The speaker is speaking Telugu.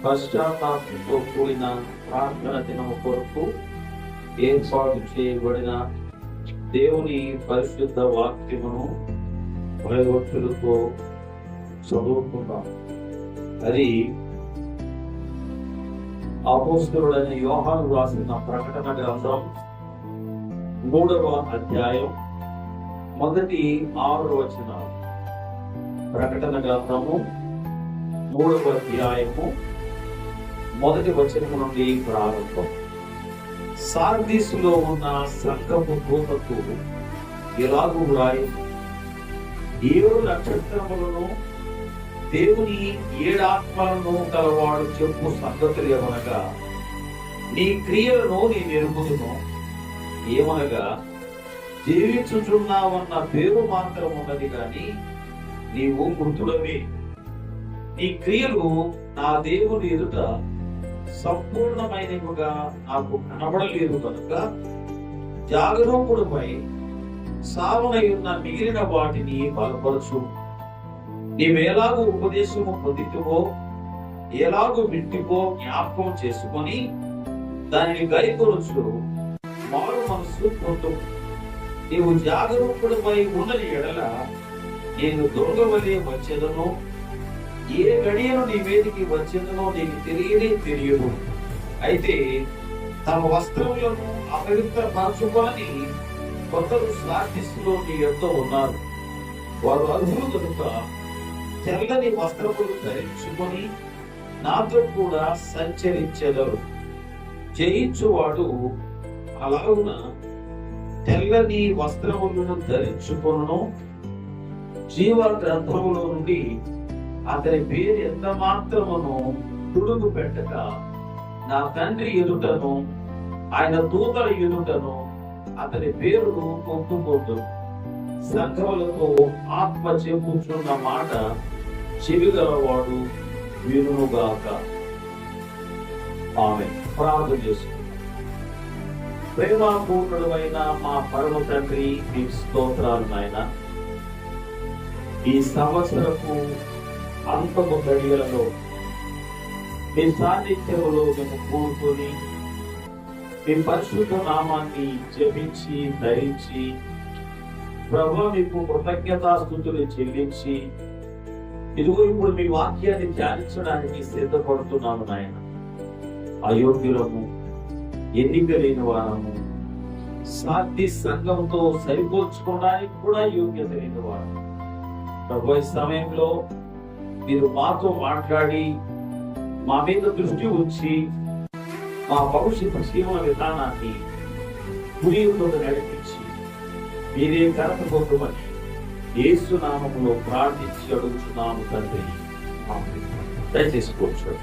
పశ్చాత్తాపంతో కూడిన ప్రార్థన దినము కొరకు ఏర్పాటు చేయబడిన దేవుని పరిశుద్ధ వాక్యమును భయభక్తులతో చదువుకుందాం. అది అపోస్తలుడైన యోహాను రాసిన ప్రకటన గ్రంథం 3వ అధ్యాయం మొదటి 6 వచనాలు. ప్రకటన గ్రంథము 3వ అధ్యాయము మొదటి వచనము నుండి ప్రారంభం. సార్దీసులో ఉన్న సంఘపు దూతకు ఇలాగు వ్రాయను, 7 నక్షత్రములను దేవుని 7 ఆత్మలను కలవాడు చెప్పు సంగతులు ఏమనగా, నీ క్రియలను నేను ఎరుగుదును. ఏమనగా, జీవించుచున్నావన్న పేరు మాత్రం ఉన్నది కానీ నీవు మృతుడవే. నీ క్రియలు నా దేవుని ఎదుట సంపూర్ణమైనవిగా నాకు కనబడలేదు కనుక జాగరూకుడిపై సావనై ఉన్న మిగిలిన వాటిని బలపరచు. నీవెలాగూ ఉపదేశము పొందితివో, ఎలాగూ వింటివో జ్ఞాపకం చేసుకొని దానిని గైకొనొచ్చు మారు మనసు పొందు. నీవు జాగరూకుడిపై ఉన్నది ఎడల నేను దొంగవలే వచ్చేదనో, ఏ గడియను నీ మీదికి వచ్చేదనో నీకు తెలియదు. అయితే తమ వస్త్రములను అపవిత్రపరచుకొని కొందరు సార్దీసులో నీ యొద్ద ఉన్నారు. వారు అర్హులు కనుక తెల్లని వస్త్రములు ధరించుకొని నాతో కూడా సంచరించెదరు. జయించువాడు అలాగున తెల్లని వస్త్రములను ధరించుకొనును. జీవ గ్రంథములో నుండి అతని పేరు ఎంత మాత్రమును తుడుగు పెట్టక నా తండ్రి ఎదుటను ఆయన దూతల ఎదుటను అతని పేరును పొందుకోదు. సంఘములతో ఆత్మ చెప్పుచున్న మాట చెవిగలవాడు వినుగాక. ఆమేన్. ప్రార్థన చేసుకుందాం. ప్రేమపూర్ణుడైన మా పరమ తండ్రి, మీకు స్తోత్రాలు నాయన. ఈ సంవత్సరపు అంతము గడియలలో మీ సాన్నిధ్యములో మేము కూడుకొని మీ పరిశుద్ధ నామాన్ని జపించి ధరించి ప్రభువా మీకు కృతజ్ఞతాస్తుతులు చెల్లించి ఇదిగో ఇప్పుడు మీ వాక్యాన్ని ధ్యానించడానికి సిద్ధపడుతున్నాము నాయన. అయోగ్యులము, ఎన్నిక లేని వారము, సాటి సంఘంతో సరిపోల్చుకోవడానికి కూడా యోగ్యత లేని వారు. ప్రభు ఈ సమయంలో మీరు మాతో మాట్లాడి మా మీద దృష్టి ఉంచి మా భవిష్యత్తు జీవన విధానాన్ని గురితో నడిపించి మీరే ఘనత పొందమని యేసు నామములో ప్రార్థించి అడుగుచున్నాము తండ్రి. ఆమేన్. దయచేసి కూర్చోండి.